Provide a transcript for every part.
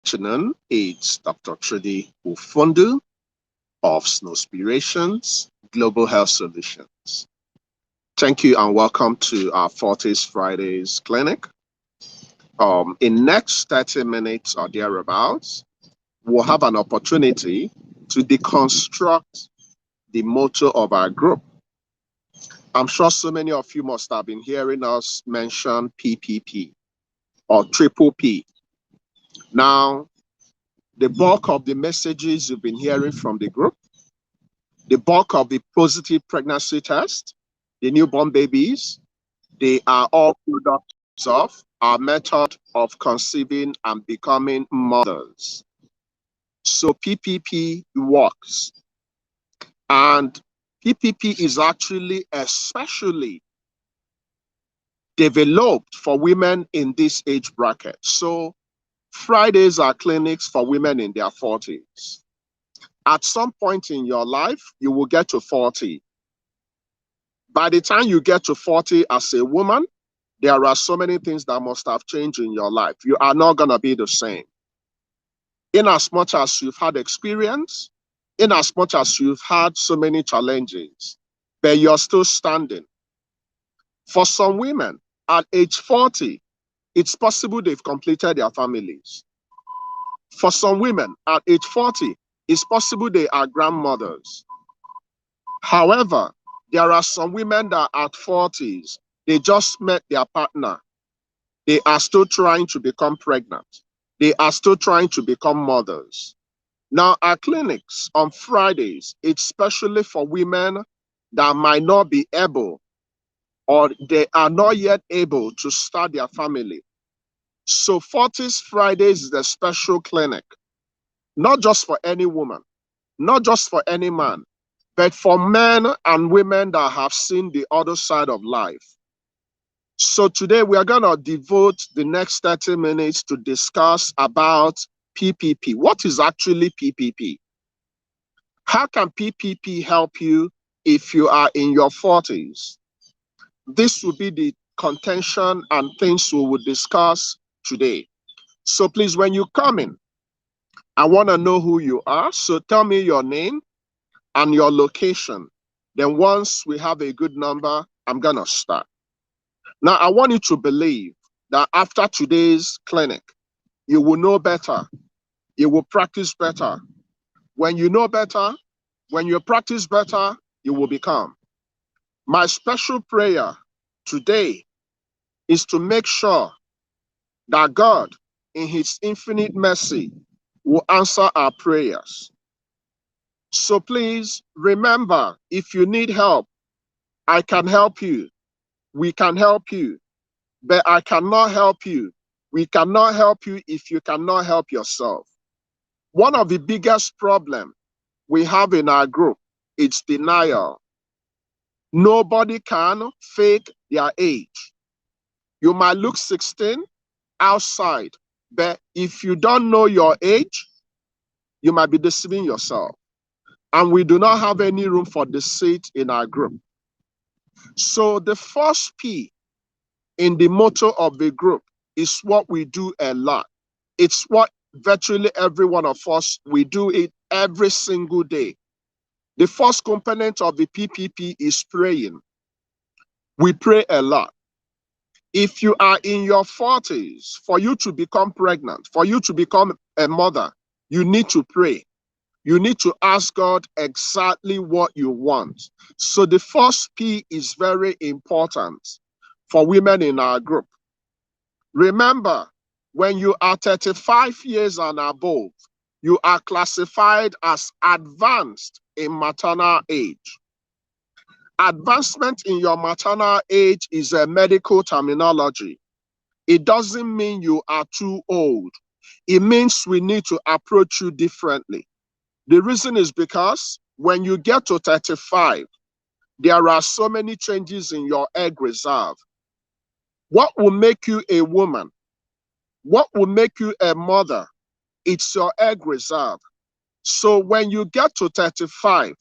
Afternoon. It's Dr. Chudi Ufondu of Snowspirations, Global Health Solutions. Thank you and welcome to our 40s Fridays clinic. In next 30 minutes or thereabouts, we'll have an opportunity to deconstruct the motto of our group. I'm sure so many of you must have been hearing us mention PPP or triple P. Now, the bulk of the messages you've been hearing from the group, the bulk of the positive pregnancy test, the newborn babies, they are all products of our method of conceiving and becoming mothers. So PPP works. And PPP is actually especially developed for women in this age bracket. So Fridays are clinics for women in their 40s. At some point in your life, you will get to 40. By the time you get to 40 as a woman, there are so many things that must have changed in your life. You are not going to be the same. In as much as you've had experience, in as much as you've had so many challenges, but you're still standing. For some women, at age 40, it's possible they've completed their families. For some women, at age 40, it's possible they are grandmothers. However, there are some women that at 40s, they just met their partner. They are still trying to become pregnant. They are still trying to become mothers. Now, our clinics on Fridays, it's especially for women that might not be able or they are not yet able to start their family. So 40s Fridays is a special clinic, not just for any woman, not just for any man, but for men and women that have seen the other side of life. So today we are going to devote the next 30 minutes to discuss about PPP. What is actually PPP? How can PPP help you if you are in your 40s? This will be the contention and things we will discuss today. So please, when you come in, I want to know who you are. So tell me your name and your location. Then once we have a good number, I'm going to start. Now, I want you to believe that after today's clinic, you will know better. You will practice better. When you know better, when you practice better, you will become. My special prayer today is to make sure that God, in his infinite mercy, will answer our prayers. So please remember, if you need help, I can help you. We can help you. But I cannot help you. We cannot help you if you cannot help yourself. One of the biggest problems we have in our group is denial. Nobody can fake their age. You might look 16 outside, but if you don't know your age, you might be deceiving yourself. And we do not have any room for deceit in our group. So the first P in the motto of the group is what we do a lot. It's what virtually every one of us, we do it every single day. The first component of the PPP is praying. We pray a lot. If you are in your 40s, for you to become pregnant, for you to become a mother, you need to pray. You need to ask God exactly what you want. So the first P is very important for women in our group. Remember, when you are 35 years and above, you are classified as advanced in maternal age. Advancement in your maternal age is a medical terminology. It doesn't mean you are too old. It means we need to approach you differently. The reason is because when you get to 35, there are so many changes in your egg reserve. What will make you a woman? What will make you a mother? It's your egg reserve. So when you get to 35,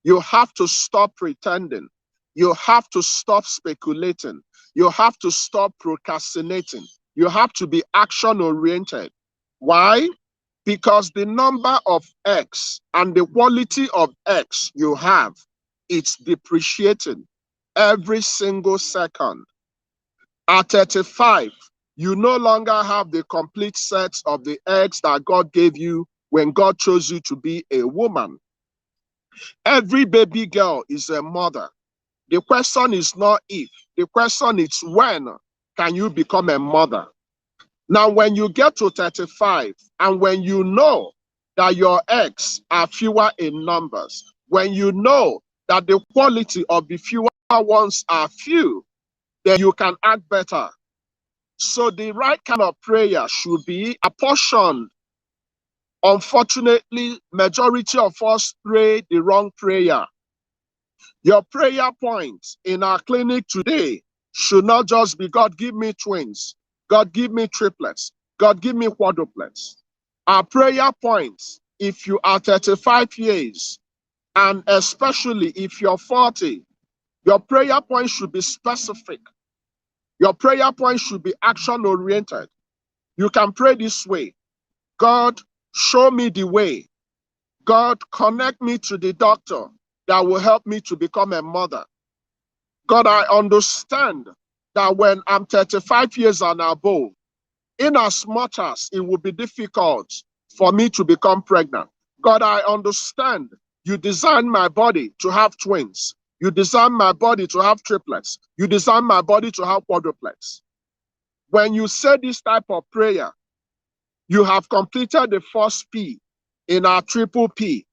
you have to stop pretending. You have to stop speculating. You have to stop procrastinating. You have to be action-oriented. Why? because the number of eggs and the quality of eggs you have, it's depreciating every single second. At 35, you no longer have the complete set of the eggs that God gave you when God chose you to be a woman. Every baby girl is a mother. The question is not if, the question is when can you become a mother? Now, when you get to 35 and when you know that your eggs are fewer in numbers, when you know that the quality of the fewer ones are few, then you can act better. So the right kind of prayer should be apportioned. Unfortunately, majority of us pray the wrong prayer. Your prayer point in our clinic today should not just be, God, give me twins. God, give me triplets. God, give me quadruplets. Our prayer points, if you are 35 years, and especially if you're 40, your prayer point should be specific. Your prayer point should be action-oriented. You can pray this way. God, show me the way. God, connect me to the doctor that will help me to become a mother. God, I understand that when I'm 35 years and above, in as much as it will be difficult for me to become pregnant, God, I understand you designed my body to have twins. You designed my body to have triplets. You designed my body to have quadruplets. When you say this type of prayer, you have completed the first P in our triple P.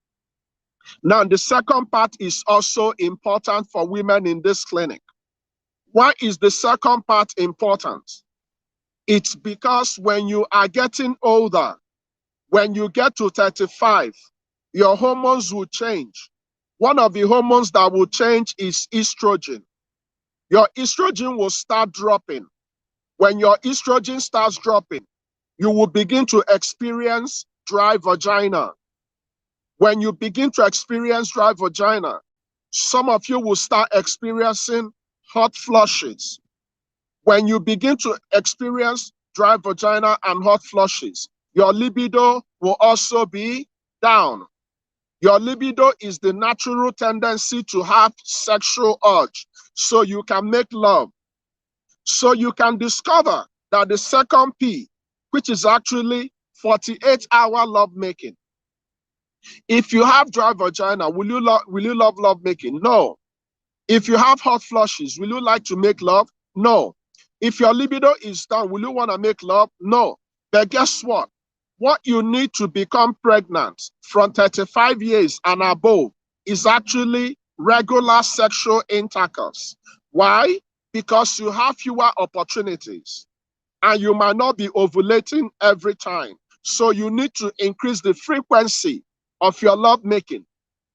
Now, the second part is also important for women in this clinic. Why is the second part important? It's because when you are getting older, when you get to 35, your hormones will change. One of the hormones that will change is estrogen. Your estrogen will start dropping. When your estrogen starts dropping, you will begin to experience dry vagina. When you begin to experience dry vagina, some of you will start experiencing hot flushes. When you begin to experience dry vagina and hot flushes, your libido will also be down. Your libido is the natural tendency to have sexual urge, so you can make love. So you can discover that the second P, which is actually 48-hour lovemaking. If you have dry vagina, will you love lovemaking? No. If you have hot flushes, will you like to make love? No. If your libido is down, will you want to make love? No. But guess what? What you need to become pregnant from 35 years and above is actually regular sexual intercourse. Why? Because you have fewer opportunities and you might not be ovulating every time. So you need to increase the frequency of your love making.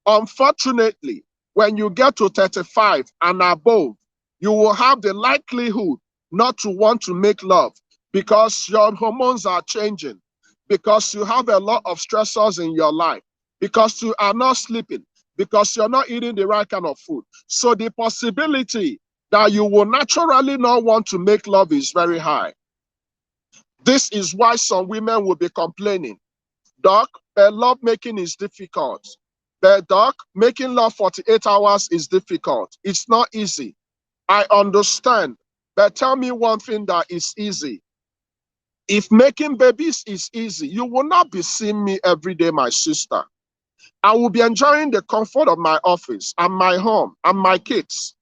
Unfortunately, when you get to 35 and above, you will have the likelihood not to want to make love because your hormones are changing, because you have a lot of stressors in your life, because you are not sleeping, because you're not eating the right kind of food. So the possibility that you will naturally not want to make love is very high. This is why some women will be complaining, Doc, love making is difficult. But Doc, making love 48 hours is difficult. It's not easy. I understand. But tell me one thing that is easy. If making babies is easy, you will not be seeing me every day, my sister. I will be enjoying the comfort of my office and my home and my kids.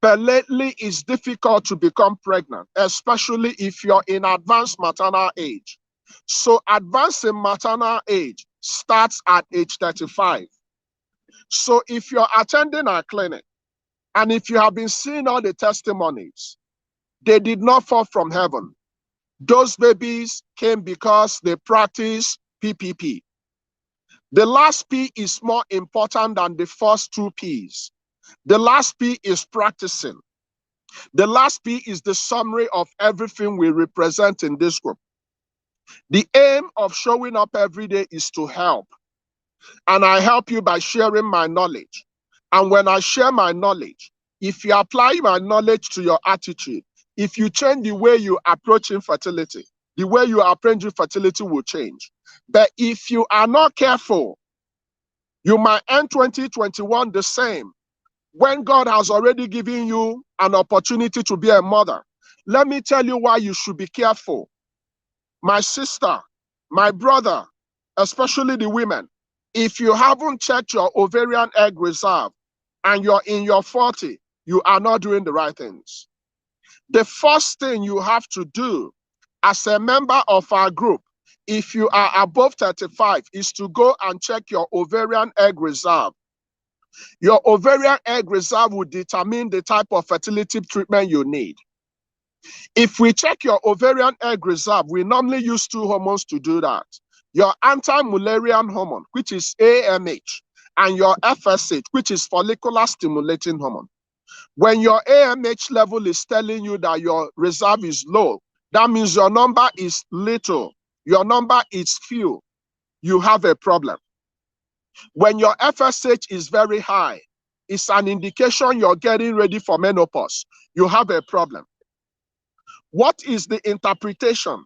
But lately, it's difficult to become pregnant, especially if you're in advanced maternal age. So advancing maternal age starts at age 35. So if you're attending our clinic, and if you have been seeing all the testimonies, they did not fall from heaven. Those babies came because they practice PPP. The last P is more important than the first two Ps. The last P is practicing. The last P is the summary of everything we represent in this group. The aim of showing up every day is to help. And I help you by sharing my knowledge. And when I share my knowledge, if you apply my knowledge to your attitude, if you change the way you approach infertility, the way you approach infertility will change. But if you are not careful, you might end 2021 the same when God has already given you an opportunity to be a mother. Let me tell you why you should be careful. My sister, my brother, especially the women, if you haven't checked your ovarian egg reserve and you're in your 40, you are not doing the right things. The first thing you have to do as a member of our group, if you are above 35, is to go and check your ovarian egg reserve. Your ovarian egg reserve will determine the type of fertility treatment you need. If we check your ovarian egg reserve, we normally use two hormones to do that. Your anti-Mullerian hormone, which is AMH, and your FSH, which is follicular stimulating hormone. When your AMH level is telling you that your reserve is low, that means your number is little, your number is few, you have a problem. When your FSH is very high, it's an indication you're getting ready for menopause, you have a problem. What is the interpretation?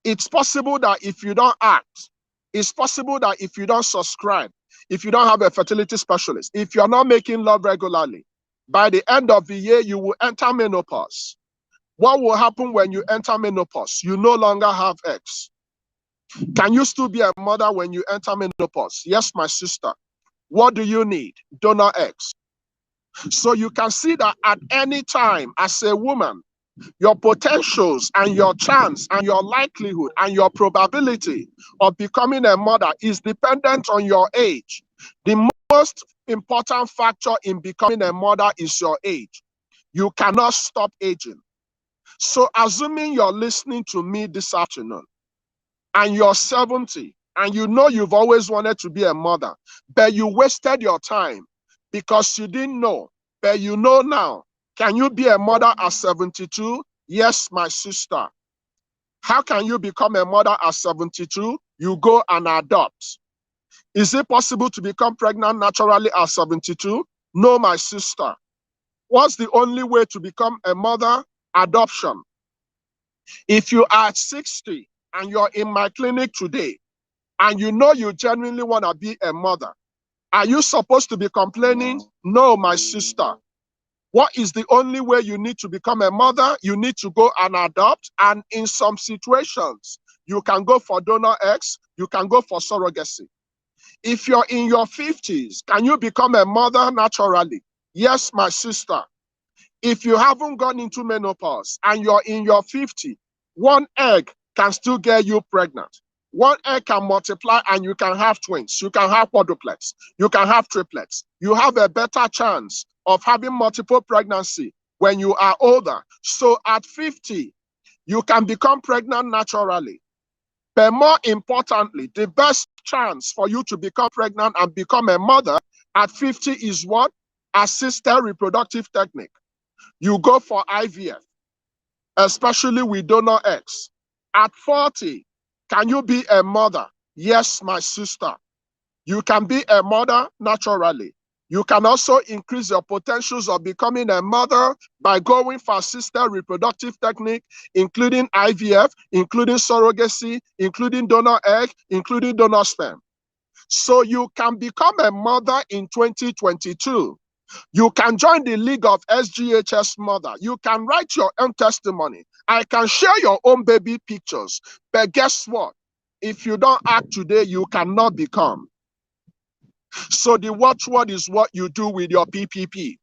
It's possible that if you don't act, it's possible that if you don't subscribe, if you don't have a fertility specialist, if you're not making love regularly, by the end of the year, you will enter menopause. What will happen when you enter menopause? You no longer have eggs. Can you still be a mother when you enter menopause? Yes, my sister. What do you need? Donor eggs. So you can see that at any time, as a woman, your potentials and your chance and your likelihood and your probability of becoming a mother is dependent on your age. The most important factor in becoming a mother is your age. You cannot stop aging. So assuming you're listening to me this afternoon and you're 70 and you know you've always wanted to be a mother, but you wasted your time because you didn't know, but you know now. Can you be a mother at 72? Yes, my sister. How can you become a mother at 72? You go and adopt. Is it possible to become pregnant naturally at 72? No, my sister. What's the only way to become a mother? Adoption. If you are 60 and you're in my clinic today and you know you genuinely want to be a mother, are you supposed to be complaining? No, my sister. What is the only way you need to become a mother? You need to go and adopt. And in some situations, you can go for donor eggs, you can go for surrogacy. If you're in your 50s, can you become a mother naturally? Yes, my sister. If you haven't gone into menopause and you're in your 50, one egg can still get you pregnant. One egg can multiply and you can have twins. You can have quadruplets. You can have triplets. You have a better chance of having multiple pregnancy when you are older. So at 50, you can become pregnant naturally. But more importantly, the best chance for you to become pregnant and become a mother at 50 is what? Assisted reproductive technique. You go for IVF, especially with donor eggs. At 40, can you be a mother? Yes, my sister. You can be a mother naturally. You can also increase your potentials of becoming a mother by going for assisted reproductive technique, including IVF, including surrogacy, including donor egg, including donor sperm. So you can become a mother in 2022. You can join the League of SGHS Mother. You can write your own testimony. I can share your own baby pictures. But guess what? If you don't act today, you cannot become. So the watchword is what you do with your PPP.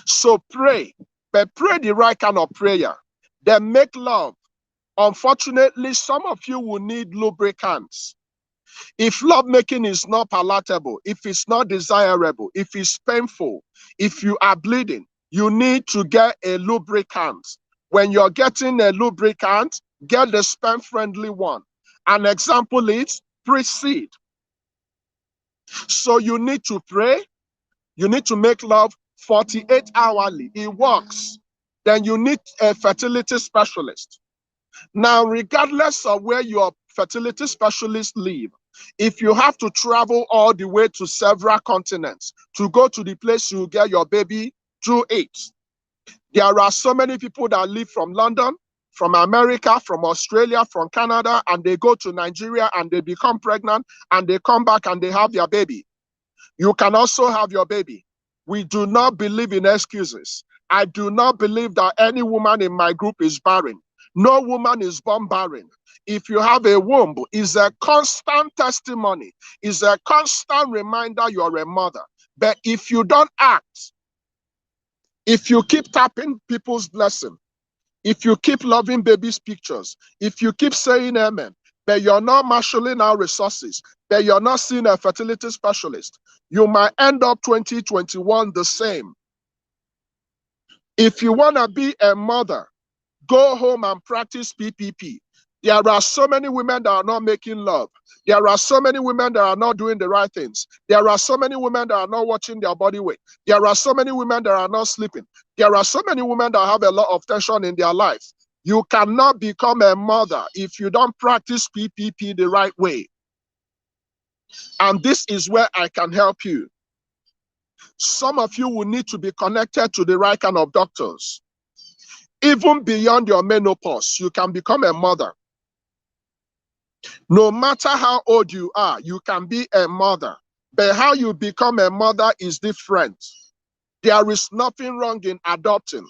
So pray, but pray the right kind of prayer. Then make love. Unfortunately, some of you will need lubricants. If lovemaking is not palatable, if it's not desirable, if it's painful, if you are bleeding, you need to get a lubricant. When you're getting a lubricant, get the sperm-friendly one. An example is pre-seed. So you need to pray. You need to make love 48 hourly. It works. Then you need a fertility specialist. Now, regardless of where your fertility specialist live, if you have to travel all the way to several continents to go to the place you get your baby, do it. There are so many people that live from London, from America, from Australia, from Canada, and they go to Nigeria and they become pregnant and they come back and they have their baby. You can also have your baby. We do not believe in excuses. I do not believe that any woman in my group is barren. No woman is born barren. If you have a womb, it's a constant testimony. It's a constant reminder you're a mother. But if you don't act, if you keep tapping people's blessing, if you keep loving babies' pictures, if you keep saying amen, but you're not marshalling our resources, but you're not seeing a fertility specialist, you might end up 2021 the same. If you want to be a mother, go home and practice PPP. There are so many women that are not making love. There are so many women that are not doing the right things. There are so many women that are not watching their body weight. There are so many women that are not sleeping. There are so many women that have a lot of tension in their life. You cannot become a mother if you don't practice PPP the right way. And this is where I can help you. Some of you will need to be connected to the right kind of doctors. Even beyond your menopause, you can become a mother. No matter how old you are, you can be a mother. But how you become a mother is different. There is nothing wrong in adopting.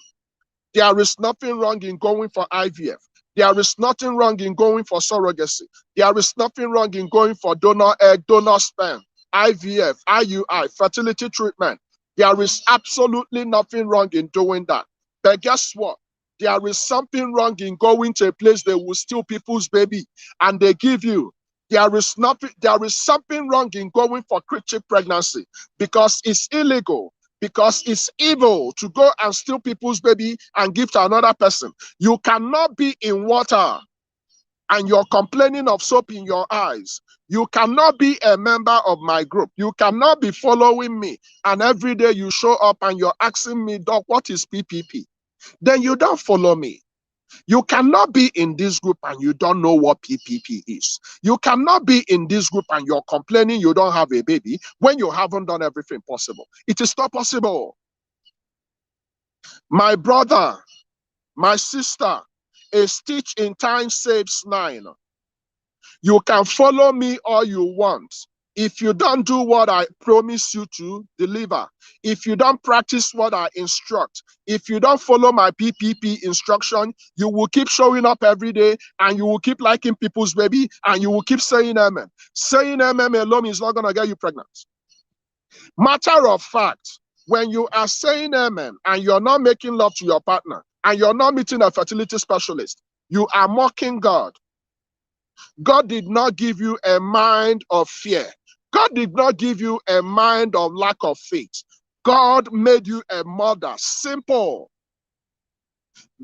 There is nothing wrong in going for IVF. There is nothing wrong in going for surrogacy. There is nothing wrong in going for donor egg, donor sperm, IVF, IUI, fertility treatment. There is absolutely nothing wrong in doing that. But guess what? There is something wrong in going to a place they will steal people's baby and they give you. There is something wrong in going for critic pregnancy because it's illegal, because it's evil to go and steal people's baby and give to another person. You cannot be in water and you're complaining of soap in your eyes. You cannot be a member of my group. You cannot be following me and every day you show up and you're asking me, Doc, what is PPP? Then you don't follow me. You cannot be in this group and you don't know what PPP is. You cannot be in this group and you're complaining you don't have a baby when you haven't done everything possible. It is not possible. My brother, my sister, a stitch in time saves 9. You can follow me all you want. If you don't do what I promise you to deliver, if you don't practice what I instruct, if you don't follow my PPP instruction, you will keep showing up every day and you will keep liking people's baby and you will keep saying amen. Saying amen alone is not going to get you pregnant. Matter of fact, when you are saying amen and you're not making love to your partner and you're not meeting a fertility specialist, you are mocking God. God did not give you a mind of fear. God did not give you a mind of lack of faith. God made you a mother. Simple.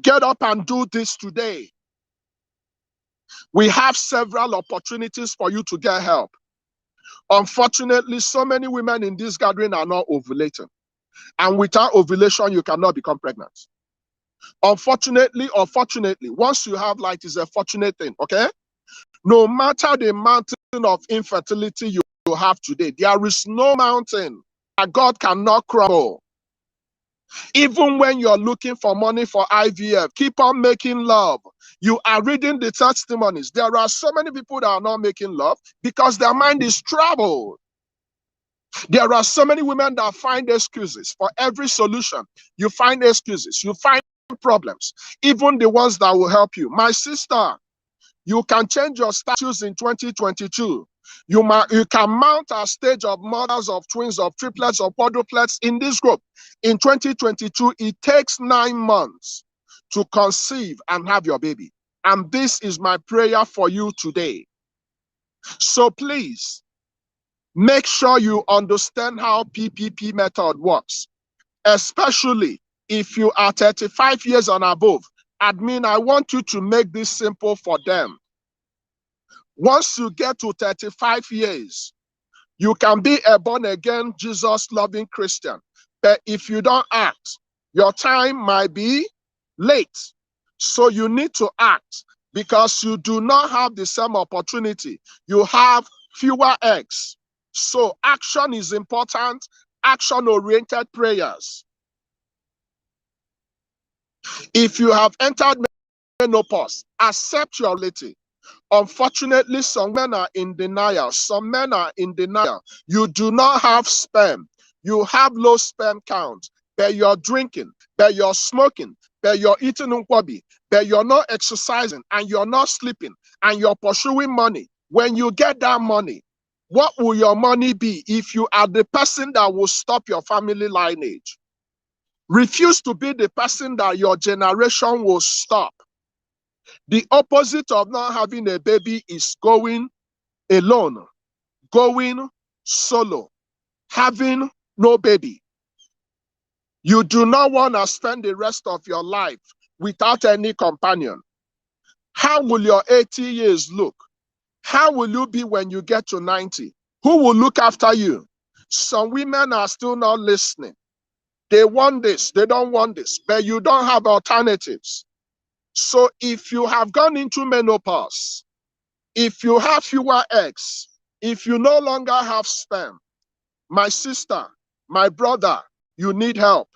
Get up and do this today. We have several opportunities for you to get help. Unfortunately, so many women in this gathering are not ovulating. And without ovulation, you cannot become pregnant. Unfortunately or fortunately, once you have light, it's a fortunate thing, okay? No matter the mountain of infertility you have today, there is no mountain that God cannot crumble. Even when you're looking for money for IVF, keep on making love. You are reading the testimonies. There are so many people that are not making love because their mind is troubled. There are so many women that find excuses for every solution. You find excuses, you find problems, even the ones that will help you. My sister, you can change your status in 2022. You can mount a stage of mothers, of twins, of triplets, of quadruplets in this group. In 2022, it takes 9 months to conceive and have your baby. And this is my prayer for you today. So please, make sure you understand how PPP method works, especially if you are 35 years and above. Admin, I want you to make this simple for them. Once you get to 35 years, you can be a born-again, Jesus-loving Christian. But if you don't act, your time might be late. So you need to act because you do not have the same opportunity. You have fewer eggs. So action is important, action-oriented prayers. If you have entered menopause, accept your reality. Unfortunately, some men are in denial. Some men are in denial. You do not have sperm. You have low sperm count. But you're drinking, but you're smoking, but you're eating nkwobi, but you're not exercising, and you're not sleeping, and you're pursuing money. When you get that money, what will your money be if you are the person that will stop your family lineage? Refuse to be the person that your generation will stop. The opposite of not having a baby is going alone, going solo, having no baby. You do not want to spend the rest of your life without any companion. How will your 80 years look? How will you be when you get to 90? Who will look after you? Some women are still not listening. They want this, they don't want this, but you don't have alternatives. So if you have gone into menopause, if you have fewer eggs, if you no longer have sperm, my sister, my brother, you need help.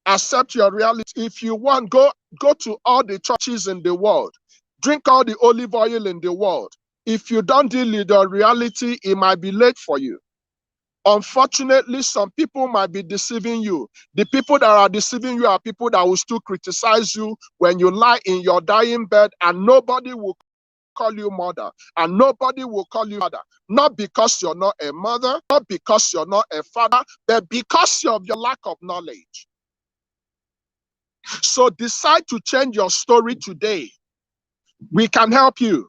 Accept your reality. If you want, go to all the churches in the world. Drink all the olive oil in the world. If you don't deal with your reality, it might be late for you. Unfortunately, some people might be deceiving you. The people that are deceiving you are people that will still criticize you when you lie in your dying bed, and nobody will call you mother, and nobody will call you father. Not because you're not a mother, not because you're not a father, but because of your lack of knowledge. So decide to change your story today. We can help you.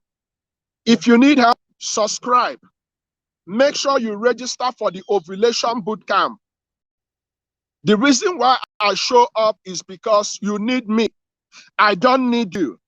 If you need help, subscribe. Make sure you register for the ovulation bootcamp. The reason why I show up is because you need me. I don't need you.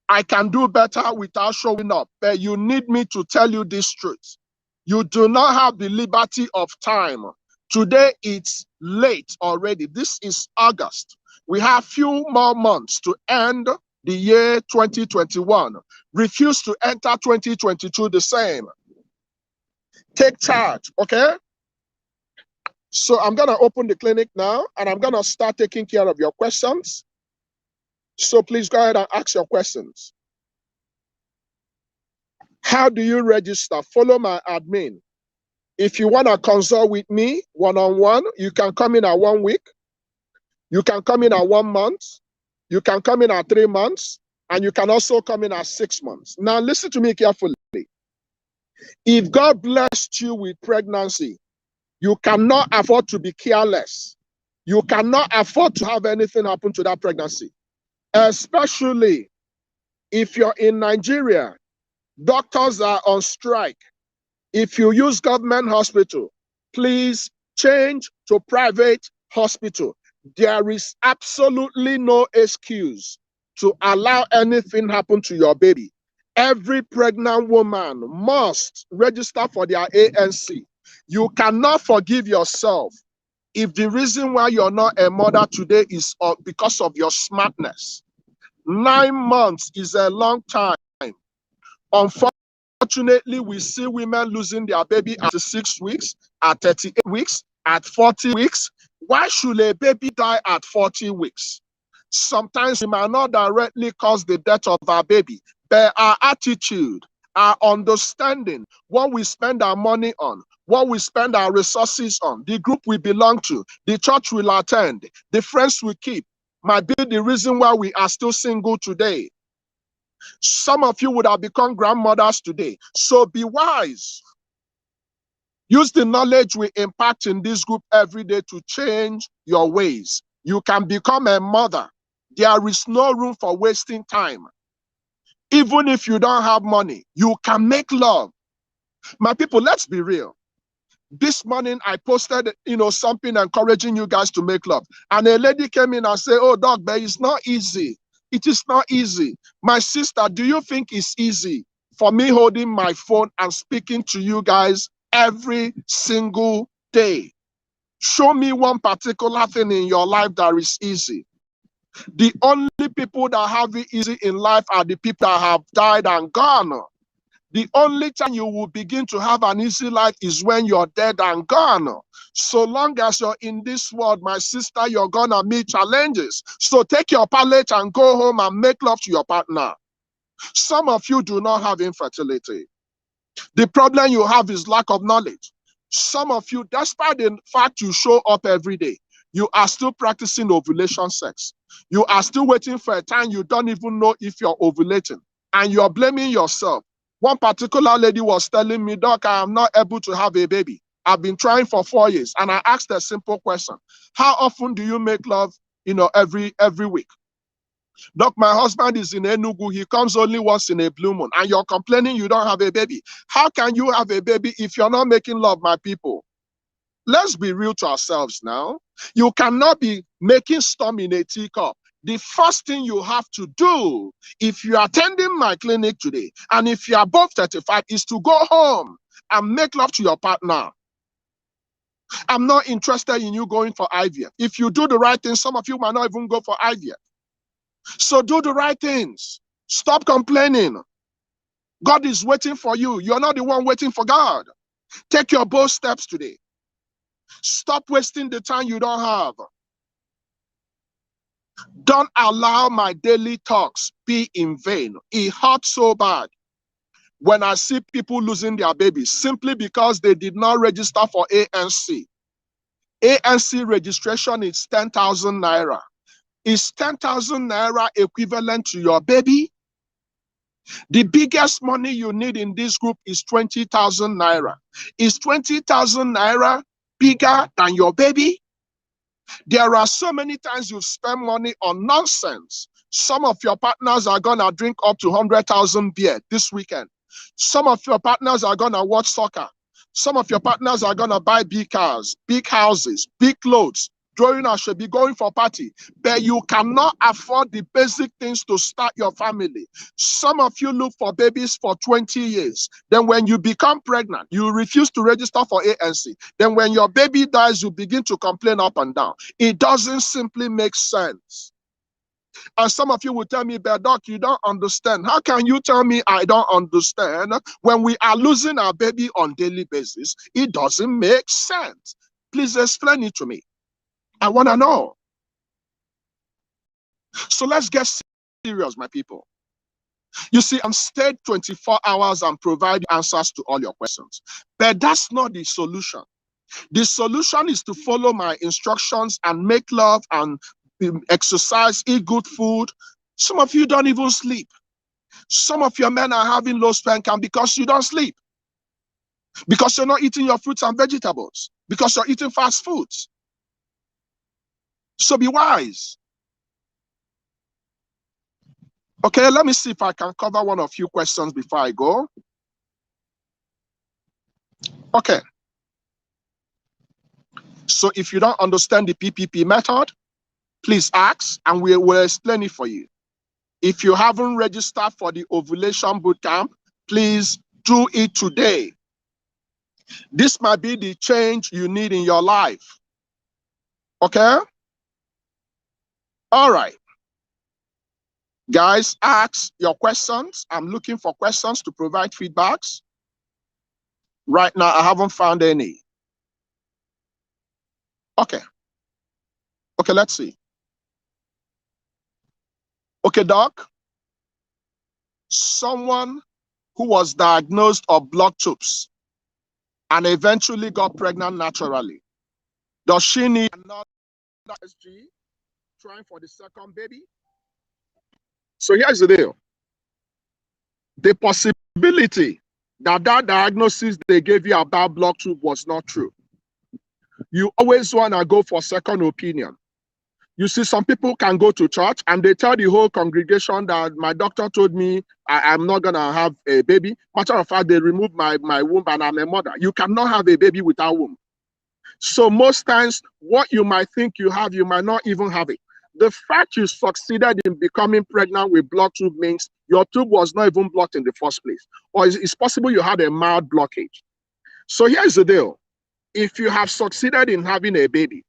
I can do better without showing up, but you need me to tell you this truth. You do not have the liberty of time. Today it's late already. This is August. We have few more months to end the year 2021. Refuse to enter 2022 the same. Take charge, okay? So I'm going to open the clinic now, and I'm going to start taking care of your questions. So please go ahead and ask your questions. How do you register? Follow my admin. If you want to consult with me one-on-one, you can come in at 1 week. You can come in at 1 month. You can come in at 3 months. And you can also come in at 6 months. Now, listen to me carefully. If God blessed you with pregnancy, you cannot afford to be careless. You cannot afford to have anything happen to that pregnancy. Especially if you're in Nigeria, doctors are on strike. If you use government hospital, please change to private hospital. There is absolutely no excuse to allow anything happen to your baby. Every pregnant woman must register for their ANC. You cannot forgive yourself if the reason why you're not a mother today is because of your smartness. 9 months is a long time. Unfortunately, we see women losing their baby at 6 weeks, at 38 weeks, at 40 weeks. Why should a baby die at 40 weeks? Sometimes we might not directly cause the death of our baby, but our attitude, our understanding, what we spend our money on, what we spend our resources on, the group we belong to, the church we'll attend, the friends we keep, might be the reason why we are still single today. Some of you would have become grandmothers today. So be wise. Use the knowledge we impart in this group every day to change your ways. You can become a mother. There is no room for wasting time. Even if you don't have money, you can make love. My people, let's be real. This morning I posted, something encouraging you guys to make love. And a lady came in and said, "Oh, doc, but it's not easy." It is not easy. My sister, do you think it's easy for me holding my phone and speaking to you guys every single day? Show me one particular thing in your life that is easy. The only people that have it easy in life are the people that have died and gone. The only time you will begin to have an easy life is when you're dead and gone. So long as you're in this world, my sister, you're gonna meet challenges. So take your pallet and go home and make love to your partner. Some of you do not have infertility. The problem you have is lack of knowledge. Some of you, despite the fact you show up every day, you are still practicing ovulation sex. You are still waiting for a time you don't even know if you're ovulating, and you're blaming yourself. One particular lady was telling me, Doc, I am not able to have a baby. I've been trying for 4 years. And I asked a simple question. How often do you make love, every week? Doc, my husband is in Enugu. He comes only once in a blue moon. And you're complaining you don't have a baby. How can you have a baby if you're not making love, my people? Let's be real to ourselves now. You cannot be making storm in a teacup. The first thing you have to do, if you're attending my clinic today, and if you're above 35, is to go home and make love to your partner. I'm not interested in you going for IVF. If you do the right thing, some of you might not even go for IVF. So do the right things. Stop complaining. God is waiting for you. You're not the one waiting for God. Take your bold steps today. Stop wasting the time you don't have. Don't allow my daily talks be in vain. It hurts so bad when I see people losing their babies simply because they did not register for ANC. ANC registration is 10,000 naira. Is 10,000 naira equivalent to your baby? The biggest money you need in this group is 20,000 naira. Is 20,000 naira bigger than your baby? There are so many times you spend money on nonsense. Some of your partners are gonna drink up to 100,000 beer this weekend. Some of your partners are gonna watch soccer. Some of your partners are gonna buy big cars, big houses, big clothes. During I should be going for party, but you cannot afford the basic things to start your family. Some of you look for babies for 20 years. Then when you become pregnant, you refuse to register for ANC. Then when your baby dies, you begin to complain up and down. It doesn't simply make sense. And some of you will tell me, but Doc, you don't understand. How can you tell me I don't understand when we are losing our baby on daily basis? It doesn't make sense. Please explain it to me. I want to know. So let's get serious, my people. You see, I'm stayed 24 hours and provide answers to all your questions. But that's not the solution. The solution is to follow my instructions and make love and exercise, eat good food. Some of you don't even sleep. Some of your men are having low sperm count because you don't sleep. Because you're not eating your fruits and vegetables. Because you're eating fast foods. So be wise. Okay, let me see if I can cover one or few questions before I go. Okay. So if you don't understand the PPP method, please ask and we will explain it for you. If you haven't registered for the ovulation bootcamp, please do it today. This might be the change you need in your life. Okay? All right. Guys, ask your questions. I'm looking for questions to provide feedbacks. Right now, I haven't found any. Okay. Okay, let's see. Okay, Doc. Someone who was diagnosed of blood tubes and eventually got pregnant naturally. Does she need another SG trying for the second baby? So here's the deal. The possibility that that diagnosis they gave you about blood tube was not true. You always want to go for second opinion. You see, some people can go to church and they tell the whole congregation that my doctor told me I'm not going to have a baby. Matter of fact, they removed my womb and I'm a mother. You cannot have a baby without womb. So most times, what you might think you have, you might not even have it. The fact you succeeded in becoming pregnant with blood tube means your tube was not even blocked in the first place. Or it's possible you had a mild blockage. So here's the deal. If you have succeeded in having a baby,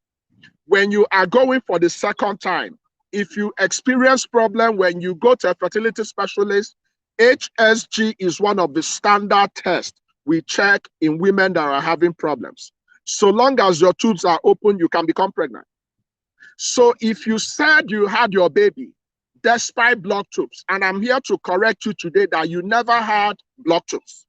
when you are going for the 2nd time, if you experience problem when you go to a fertility specialist, they will tell you HSG is one of the standard tests we check in women that are having problems. So long as your tubes are open, you can become pregnant. So if you said you had your baby despite blocked tubes, and I'm here to correct you today that you never had blocked tubes.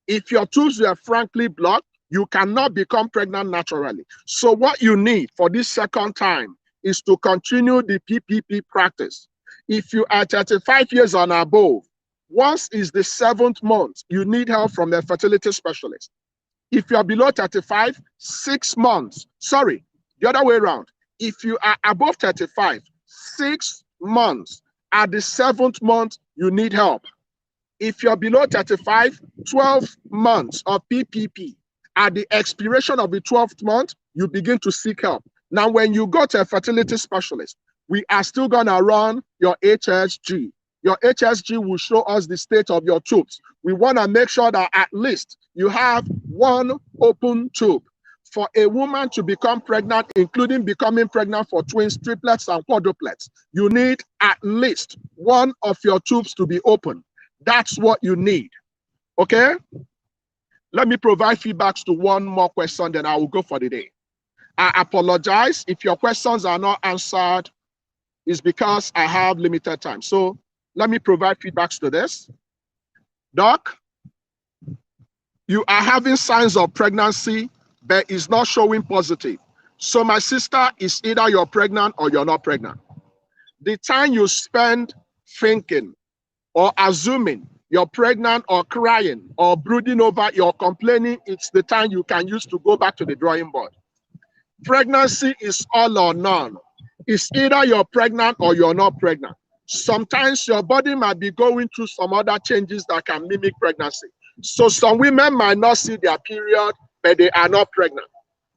If your tubes were frankly blocked, you cannot become pregnant naturally. So what you need for this second time is to continue the PPP practice. If you are 35 years and above, once is the 7th month, you need help from a fertility specialist. If you are below 35, 6 months. Sorry, the other way around. If you are above 35, 6 months. At the 7th month, you need help. If you're below 35, 12 months of PPP. At the expiration of the 12th month, you begin to seek help. Now, when you go to a fertility specialist, we are still going to run your HSG. Your HSG will show us the state of your tubes. We want to make sure that at least you have one open tube. For a woman to become pregnant, including becoming pregnant for twins, triplets, and quadruplets, you need at least one of your tubes to be open. That's what you need. Okay? Let me provide feedbacks to one more question, then I will go for the day. I apologize if your questions are not answered. It's because I have limited time. So let me provide feedbacks to this. Doc, you are having signs of pregnancy, but it's not showing positive. So my sister, is either you're pregnant or you're not pregnant. The time you spend thinking or assuming you're pregnant or crying or brooding over or complaining, it's the time you can use to go back to the drawing board. Pregnancy is all or none. It's either you're pregnant or you're not pregnant. Sometimes your body might be going through some other changes that can mimic pregnancy. So some women might not see their period, but they are not pregnant.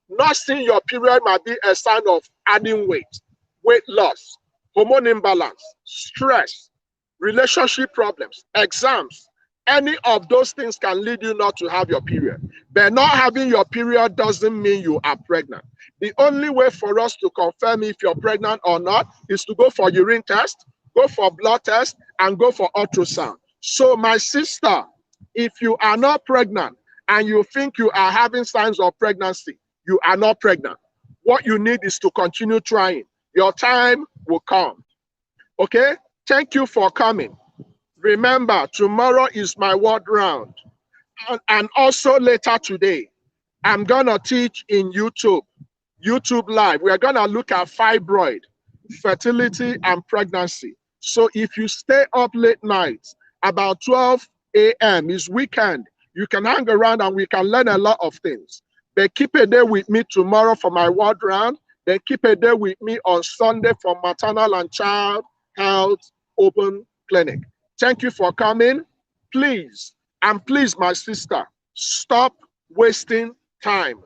Not seeing your period might be a sign of adding weight loss, hormone imbalance, stress, relationship problems, exams. Any of those things can lead you not to have your period. But not having your period doesn't mean you are pregnant. The only way for us to confirm if you're pregnant or not is to go for urine test, go for blood test, and go for ultrasound. So my sister, if you are not pregnant and you think you are having signs of pregnancy, you are not pregnant. What you need is to continue trying. Your time will come. Okay? Thank you for coming. Remember, tomorrow is my word round. And also later today, I'm going to teach in YouTube Live. We're going to look at fibroid, fertility, and pregnancy. So if you stay up late nights, about 12 a.m. is weekend, you can hang around and we can learn a lot of things. But keep a day with me tomorrow for my word round. Then keep a day with me on Sunday for maternal and child health open clinic. Thank you for coming. Please, and please, my sister, stop wasting time.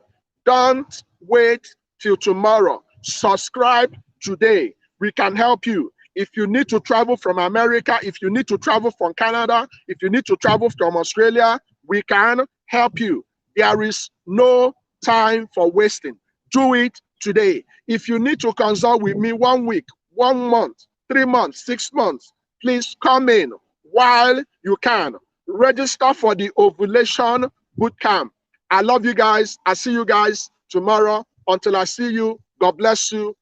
Don't wait till tomorrow. Subscribe today. We can help you. If you need to travel from America, if you need to travel from Canada, if you need to travel from Australia, we can help you. There is no time for wasting. Do it today. If you need to consult with me 1 week, 1 month, 3 months, 6 months, please come in while you can. Register for the ovulation bootcamp. I love you guys. I see you guys tomorrow. Until I see you, God bless you.